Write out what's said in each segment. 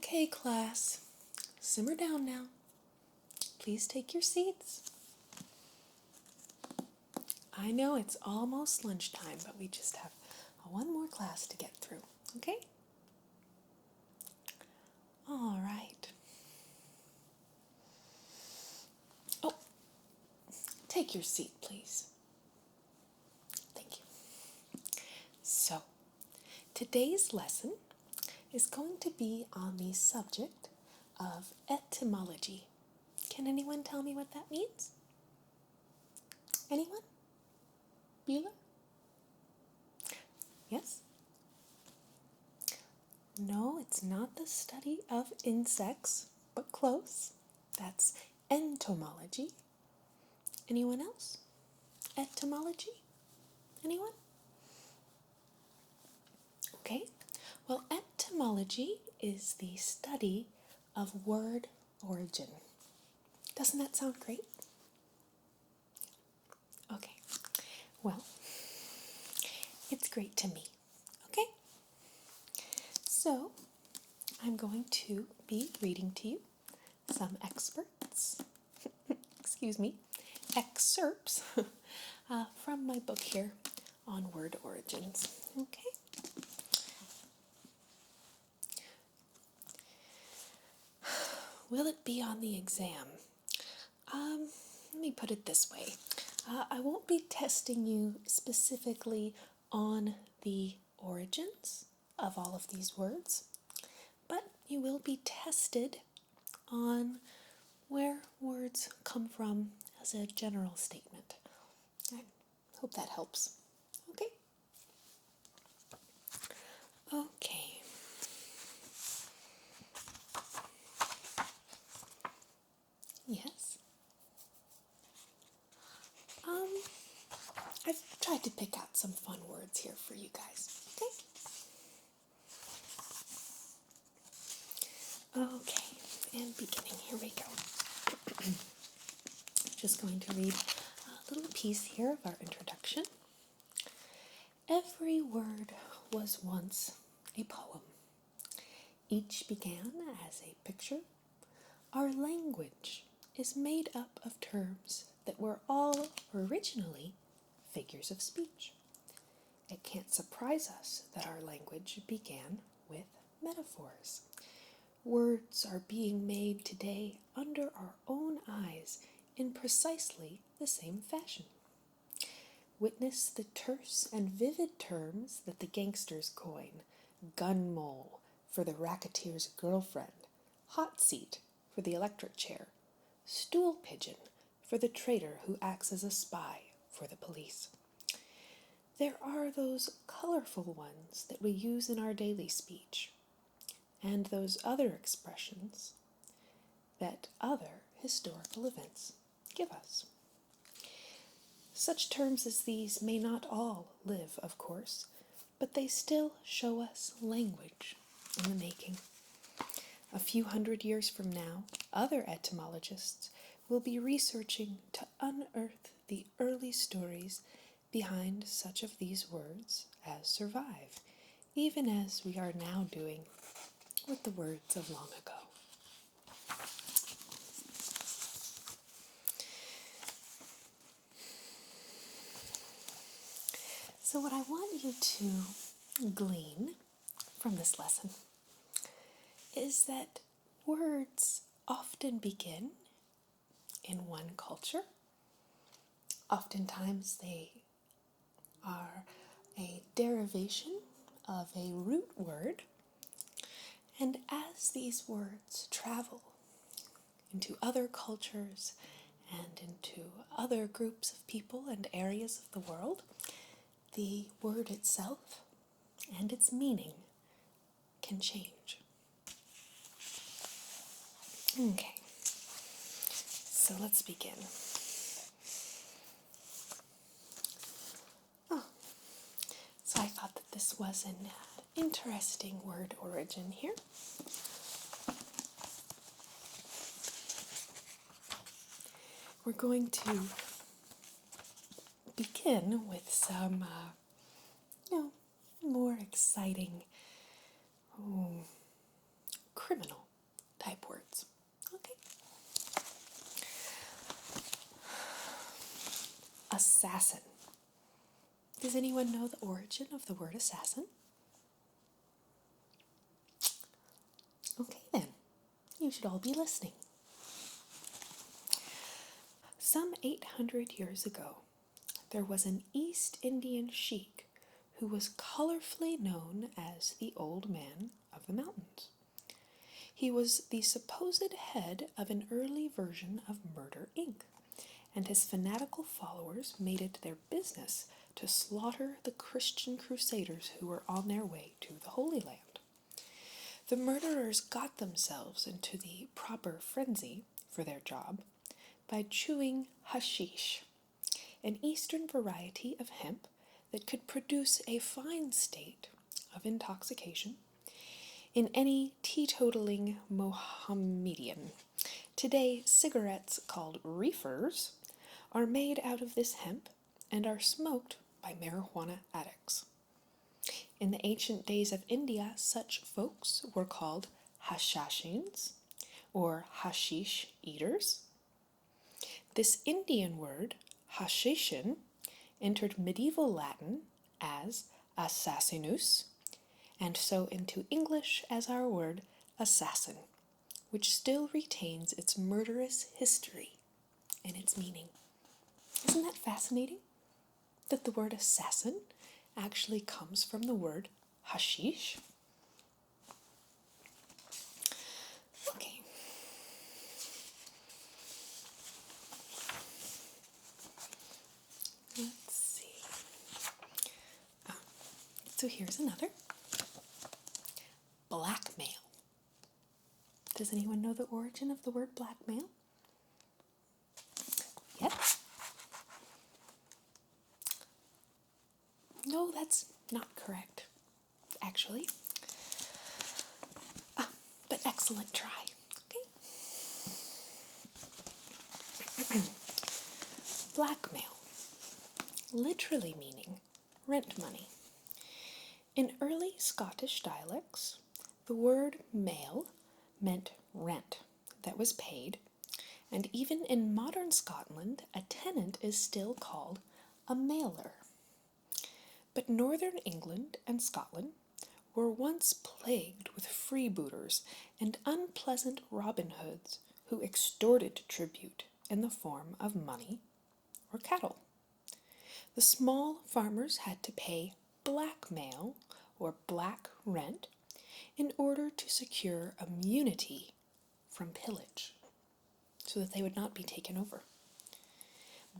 Okay, class, simmer down now. Please take your seats. I know it's almost lunchtime, but we just have one more class to get through, okay? All right. Oh, take your seat, please. Thank you. So, today's lesson is going to be on the subject of etymology. Can anyone tell me what that means? Anyone? Bueller? Yes? No, it's not the study of insects, but close. That's entomology. Anyone else? Etymology? Anyone? Okay. Well, etymology is the study of word origin. Doesn't that sound great? Okay. Well, it's great to me. Okay? So, I'm going to be reading to you some excerpts from my book here on word origins. Okay? Will it be on the exam? Let me put it this way. I won't be testing you specifically on the origins of all of these words, but you will be tested on where words come from as a general statement. I hope that helps. Okay? Okay. Yes? I've tried to pick out some fun words here for you guys. Okay? Okay, and beginning. Here we go. Just going to read a little piece here of our introduction. Every word was once a poem. Each began as a picture. Our language is made up of terms that were all originally figures of speech. It can't surprise us that our language began with metaphors. Words are being made today under our own eyes in precisely the same fashion. Witness the terse and vivid terms that the gangsters coin: gun mole for the racketeer's girlfriend, hot seat for the electric chair, stool pigeon for the traitor who acts as a spy for the police. There are those colorful ones that we use in our daily speech, and those other expressions that other historical events give us. Such terms as these may not all live, of course, but they still show us language in the making. A few hundred years from now, other etymologists will be researching to unearth the early stories behind such of these words as survive, even as we are now doing with the words of long ago. So what I want you to glean from this lesson is that words often begin in one culture. Oftentimes they are a derivation of a root word, and as these words travel into other cultures and into other groups of people and areas of the world, the word itself and its meaning can change. Okay, so let's begin. So I thought that this was an interesting word origin here. We're going to begin with some, more exciting, criminal type words. Okay. Assassin. Does anyone know the origin of the word assassin? Okay then, you should all be listening. Some 800 years ago, there was an East Indian sheik who was colorfully known as the Old Man of the Mountains. He was the supposed head of an early version of Murder, Inc., and his fanatical followers made it their business to slaughter the Christian crusaders who were on their way to the Holy Land. The murderers got themselves into the proper frenzy for their job by chewing hashish, an eastern variety of hemp that could produce a fine state of intoxication in any teetotaling Mohammedan. Today, cigarettes called reefers are made out of this hemp and are smoked by marijuana addicts. In the ancient days of India, such folks were called hashashins, or hashish eaters. This Indian word, hashishin, entered medieval Latin as assassinus, and so into English as our word assassin, which still retains its murderous history and its meaning. Isn't that fascinating? That the word assassin actually comes from the word hashish. Okay. Let's see. So here's another. Blackmail. Does anyone know the origin of the word blackmail? Yep. No, that's not correct, actually. But excellent try. Okay. Blackmail, literally meaning rent money. In early Scottish dialects, the word mail meant rent that was paid, and even in modern Scotland, a tenant is still called a mailer. But northern England and Scotland were once plagued with freebooters and unpleasant Robin Hoods who extorted tribute in the form of money or cattle. The small farmers had to pay blackmail or black rent in order to secure immunity from pillage so that they would not be taken over.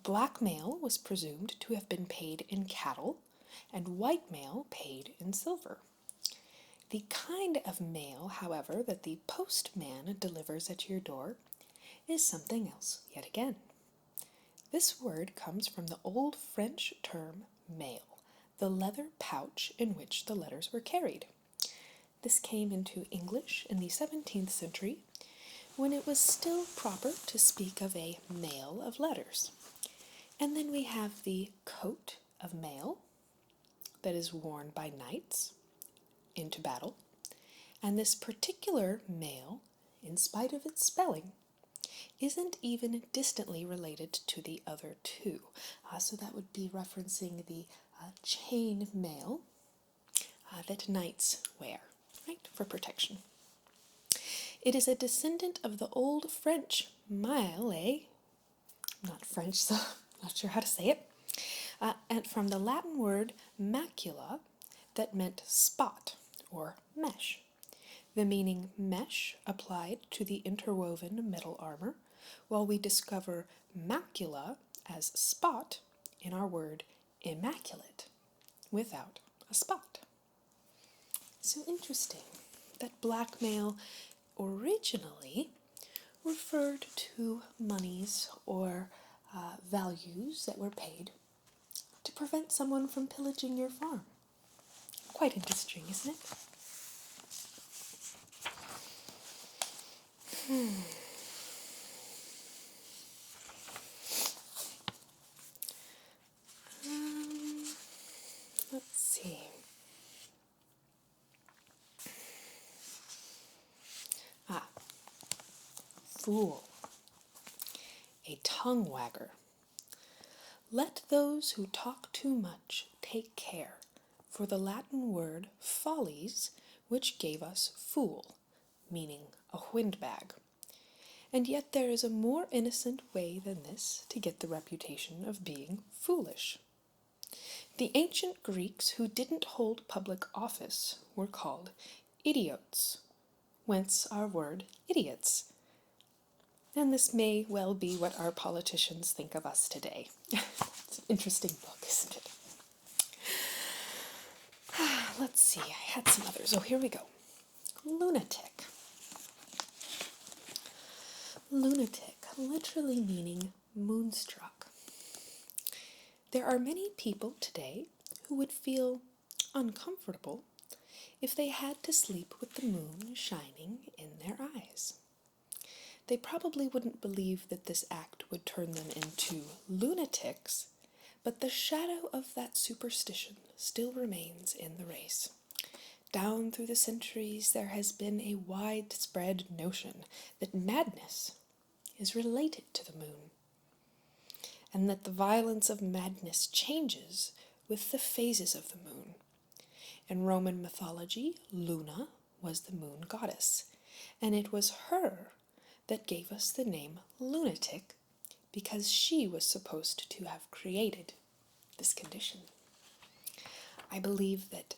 Blackmail was presumed to have been paid in cattle and whitemail paid in silver. The kind of mail, however, that the postman delivers at your door is something else yet again. This word comes from the old French term mail, the leather pouch in which the letters were carried. This came into English in the 17th century, when it was still proper to speak of a mail of letters. And then we have the coat of mail that is worn by knights into battle. And this particular mail, in spite of its spelling, isn't even distantly related to the other two. So that would be referencing the chain mail that knights wear, right, for protection. It is a descendant of the old French maille, not French, so I'm not sure how to say it, and from the Latin word macula, that meant spot or mesh. The meaning mesh applied to the interwoven metal armor, while we discover macula as spot in our word immaculate, without a spot. So interesting that blackmail originally referred to monies or values that were paid to prevent someone from pillaging your farm. Quite interesting, isn't it? Let's see. fool, a tongue wagger. Let those who talk too much take care, for the Latin word follies, which gave us fool, meaning a windbag. And yet there is a more innocent way than this to get the reputation of being foolish. The ancient Greeks who didn't hold public office were called idiots, whence our word idiots. And this may well be what our politicians think of us today. It's an interesting book, isn't it? Let's see, I had some others. Oh, here we go. Lunatic. Lunatic, literally meaning moonstruck. There are many people today who would feel uncomfortable if they had to sleep with the moon shining in their eyes. They probably wouldn't believe that this act would turn them into lunatics, but the shadow of that superstition still remains in the race. Down through the centuries, there has been a widespread notion that madness is related to the moon, and that the violence of madness changes with the phases of the moon. In Roman mythology, Luna was the moon goddess, and it was her that gave us the name lunatic, because she was supposed to have created this condition. I believe that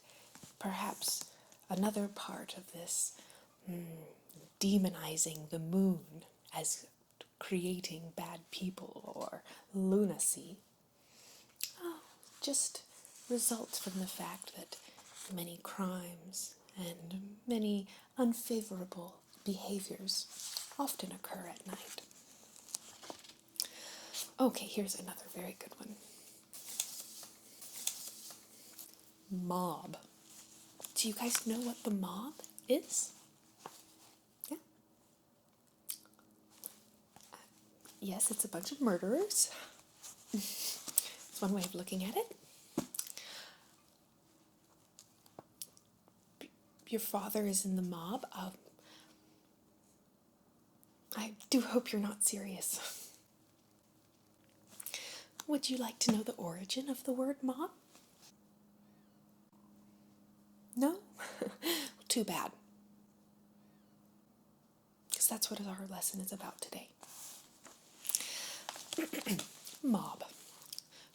perhaps another part of this demonizing the moon as creating bad people or lunacy just results from the fact that many crimes and many unfavorable behaviors often occur at night. Okay, here's another very good one. Mob. Do you guys know what the mob is? Yeah? Yes, it's a bunch of murderers. It's one way of looking at it. Your father is in the mob. I do hope you're not serious. Would you like to know the origin of the word mob? No? Too bad. Because that's what our lesson is about today. Mob.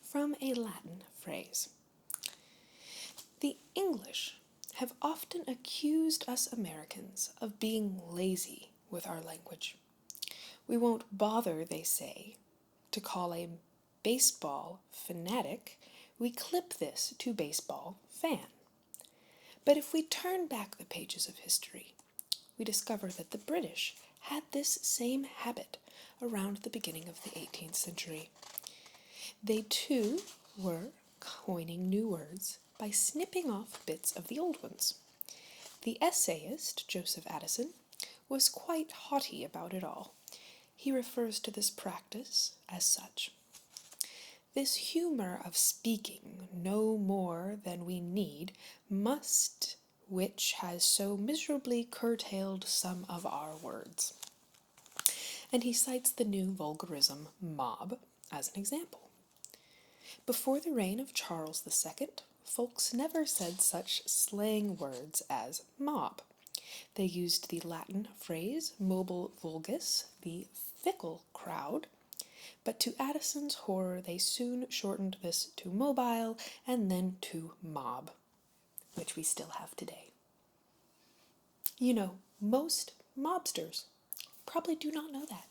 From a Latin phrase. The English have often accused us Americans of being lazy with our language. We won't bother, they say, to call a baseball fanatic. We clip this to baseball fan. But if we turn back the pages of history, we discover that the British had this same habit around the beginning of the 18th century. They too were coining new words by snipping off bits of the old ones. The essayist, Joseph Addison, was quite haughty about it all. He refers to this practice as such. This humor of speaking no more than we need must, which has so miserably curtailed some of our words. And he cites the new vulgarism mob as an example. Before the reign of Charles II, folks never said such slang words as mob. They used the Latin phrase mobile vulgus, the fickle crowd, but to Addison's horror they soon shortened this to mobile and then to mob, which we still have today. You know, most mobsters probably do not know that.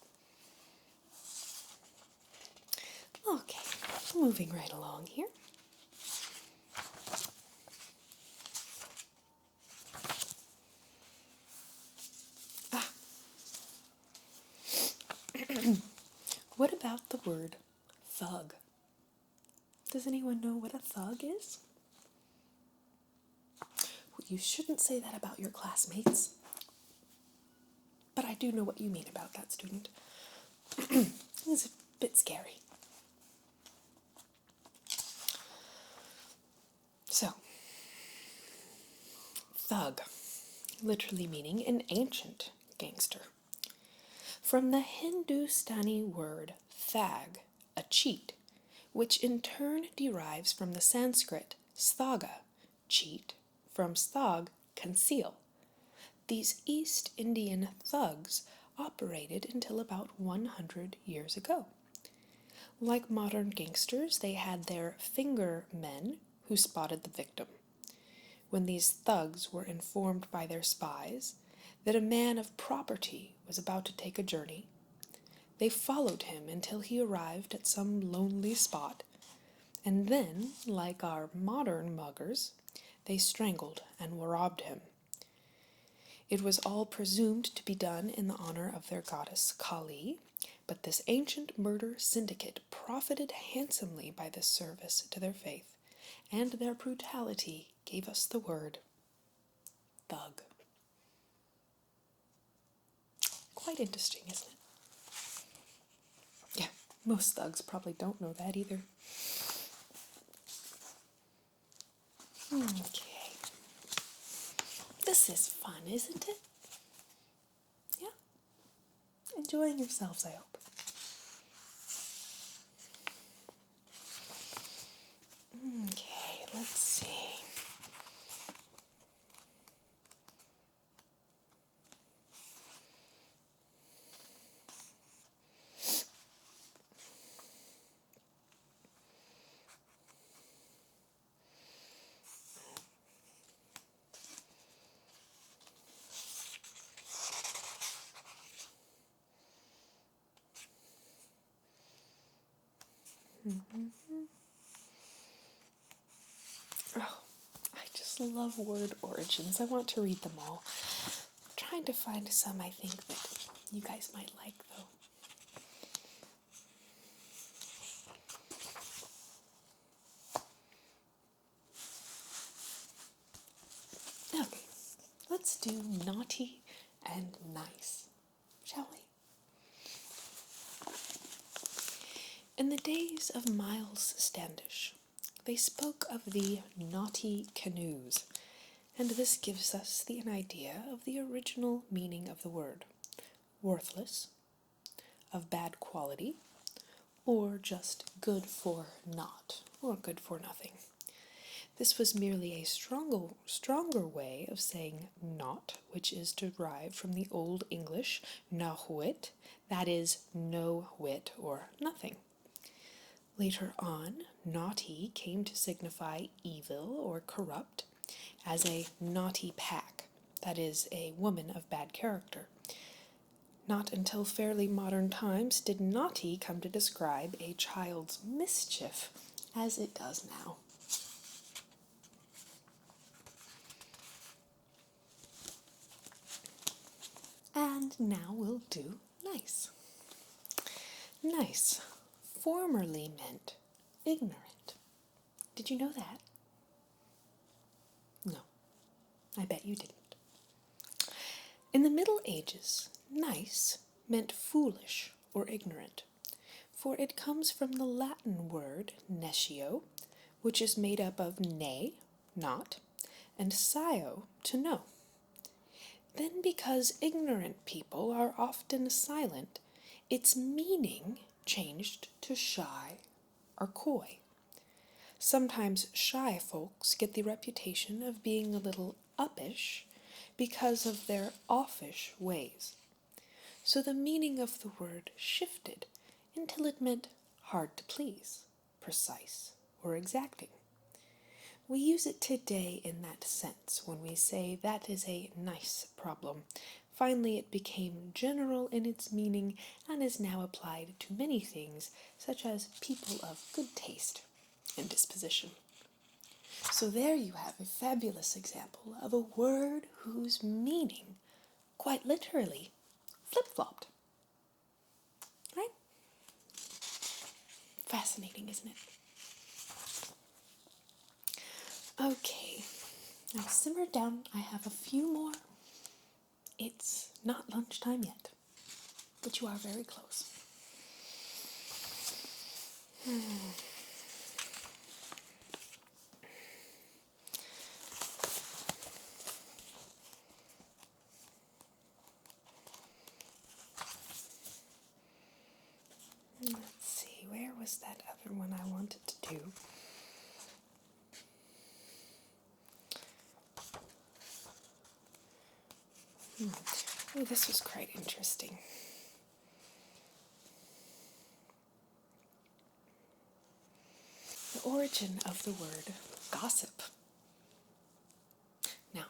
Okay, moving right along here. What about the word thug? Does anyone know what a thug is? You shouldn't say that about your classmates. But I do know what you mean about that, student. It's a bit scary. So, thug, literally meaning an ancient gangster. from the Hindustani word thag, a cheat, which in turn derives from the Sanskrit sthaga, cheat, from sthag, conceal. These East Indian thugs operated until about 100 years ago. Like modern gangsters, they had their finger men who spotted the victim. When these thugs were informed by their spies that a man of property was about to take a journey, they followed him until he arrived at some lonely spot, and then, like our modern muggers, they strangled and robbed him. It was all presumed to be done in the honor of their goddess Kali, but this ancient murder syndicate profited handsomely by this service to their faith, and their brutality gave us the word thug. Quite interesting, isn't it? Yeah, most thugs probably don't know that either. Okay. This is fun, isn't it? Yeah? Enjoying yourselves, I hope. Okay, let's see. Oh, I just love word origins. I want to read them all. I'm trying to find some I think that you guys might like, though. Okay, let's do naughty and nice, shall we? In the days of Miles Standish, they spoke of the naughty canoes, and this gives us an idea of the original meaning of the word: worthless, of bad quality, or just good for naught, or good for nothing. This was merely a stronger way of saying naught, which is derived from the Old English nahuit, that is, no wit or nothing. Later on, naughty came to signify evil or corrupt, as a naughty pack, that is, a woman of bad character. Not until fairly modern times did naughty come to describe a child's mischief, as it does now. And now we'll do nice. Nice formerly meant ignorant. Did you know that? No, I bet you didn't. In the Middle Ages, nice meant foolish or ignorant, for it comes from the Latin word nescio, which is made up of ne, not, and scio, to know. Then, because ignorant people are often silent, its meaning changed to shy or coy. Sometimes shy folks get the reputation of being a little uppish because of their offish ways. So the meaning of the word shifted until it meant hard to please, precise, or exacting. We use it today in that sense when we say that is a nice problem. Finally, it became general in its meaning and is now applied to many things, such as people of good taste and disposition. So there you have a fabulous example of a word whose meaning, quite literally, flip-flopped. Right? Fascinating, isn't it? Okay, now simmer down. I have a few more. It's not lunchtime yet, but you are very close. was that other one I wanted to do? Oh, this was quite interesting. The origin of the word gossip. Now,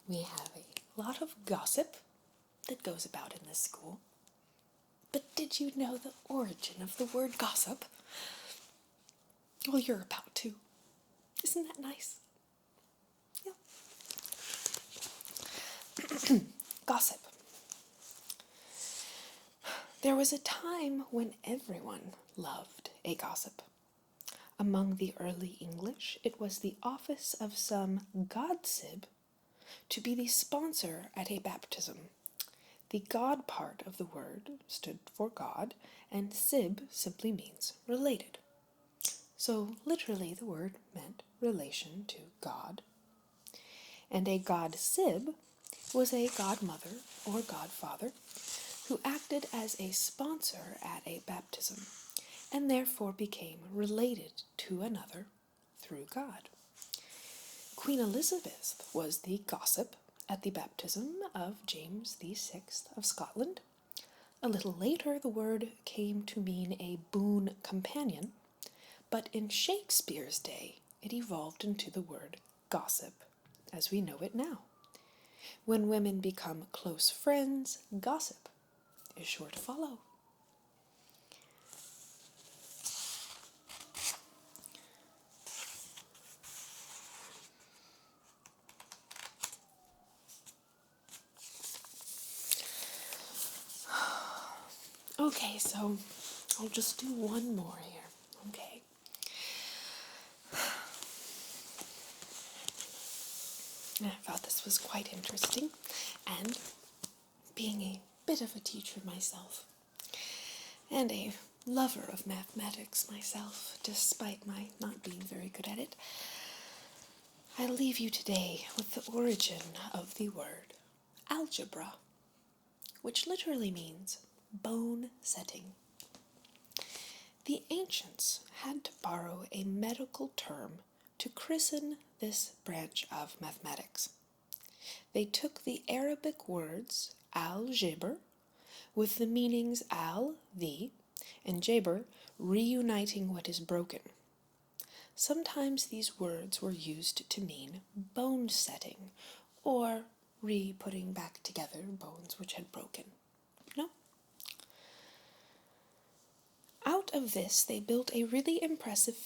we have a lot of gossip that goes about in this school. But did you know the origin of the word gossip? Well, you're about to. Isn't that nice? Yeah. Gossip. There was a time when everyone loved a gossip. Among the early English, it was the office of some godsib to be the sponsor at a baptism. The God part of the word stood for God, and sib simply means related. So literally the word meant relation to God. And a godsib was a godmother or godfather who acted as a sponsor at a baptism, and therefore became related to another through God. Queen Elizabeth was the gossip at the baptism of James VI of Scotland. A little later, the word came to mean a boon companion, but in Shakespeare's day, it evolved into the word gossip, as we know it now. When women become close friends, gossip is sure to follow. Okay, so I'll just do one more here, okay? I thought this was quite interesting, and being a bit of a teacher myself, and a lover of mathematics myself, despite my not being very good at it, I leave you today with the origin of the word algebra, which literally means bone setting. The ancients had to borrow a medical term to christen this branch of mathematics. They took the Arabic words algebra, with the meanings al, the, and jabr, reuniting what is broken. Sometimes these words were used to mean bone setting, or re-putting back together bones which had broken. No? Out of this, they built a really impressive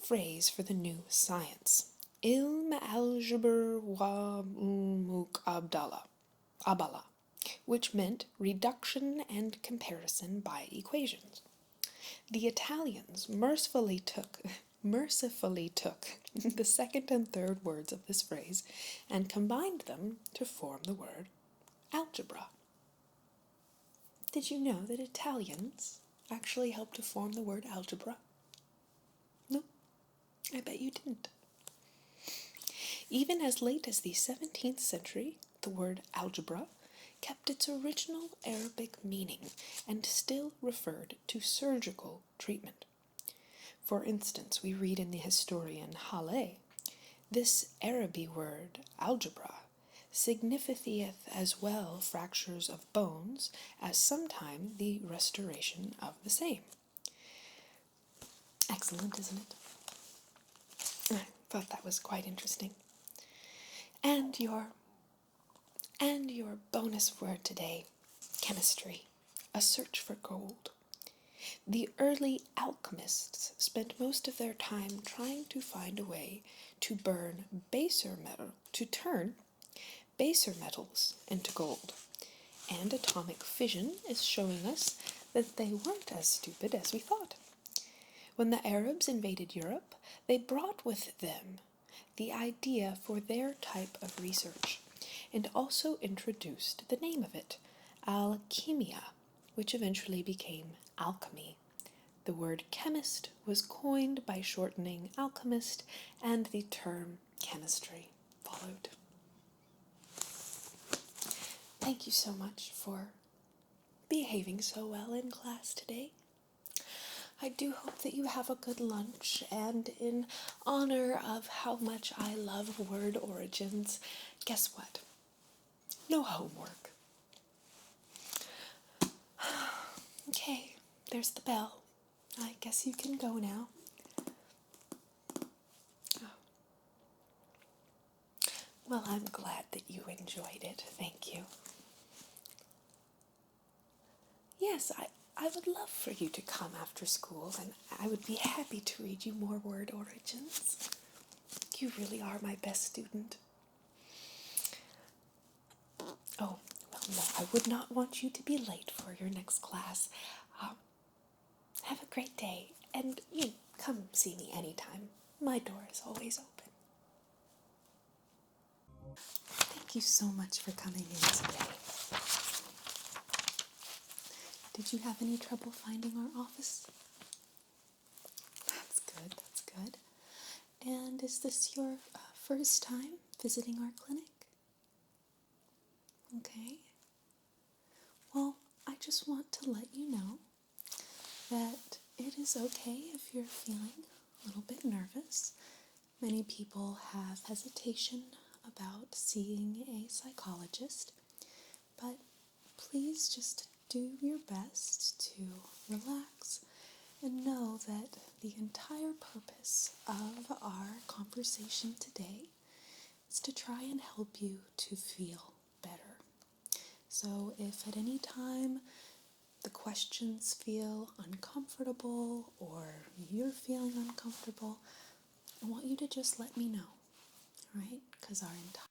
phrase for the new science. Ilm algebra wa muk abala, which meant reduction and comparison by equations. The Italians mercifully took the second and third words of this phrase and combined them to form the word algebra. Did you know that Italians actually helped to form the word algebra? No, I bet you didn't. Even as late as the 17th century, the word algebra kept its original Arabic meaning and still referred to surgical treatment. For instance, we read in the historian Hallé, this Araby word, algebra, signifieth as well fractures of bones as sometime the restoration of the same. Excellent, isn't it? I thought that was quite interesting. And your bonus word today, chemistry, a search for gold. The early alchemists spent most of their time trying to find a way to turn baser metals into gold. And atomic fission is showing us that they weren't as stupid as we thought. When the Arabs invaded Europe, they brought with them the idea for their type of research, and also introduced the name of it, alchemia, which eventually became alchemy. The word chemist was coined by shortening alchemist, and the term chemistry followed. Thank you so much for behaving so well in class today. I do hope that you have a good lunch, and in honor of how much I love word origins, guess what? No homework. Okay, there's the bell. I guess you can go now. Oh. Well, I'm glad that you enjoyed it. Thank you. Yes, I would love for you to come after school, and I would be happy to read you more word origins. You really are my best student. Oh, well, no, I would not want you to be late for your next class. Have a great day, and come see me anytime. My door is always open. Thank you so much for coming in today. Did you have any trouble finding our office? That's good, that's good. And is this your first time visiting our clinic? Okay. Well, I just want to let you know that it is okay if you're feeling a little bit nervous. Many people have hesitation about seeing a psychologist, but please just do your best to relax and know that the entire purpose of our conversation today is to try and help you to feel better. So if at any time the questions feel uncomfortable or you're feeling uncomfortable, I want you to just let me know, right? Because our entire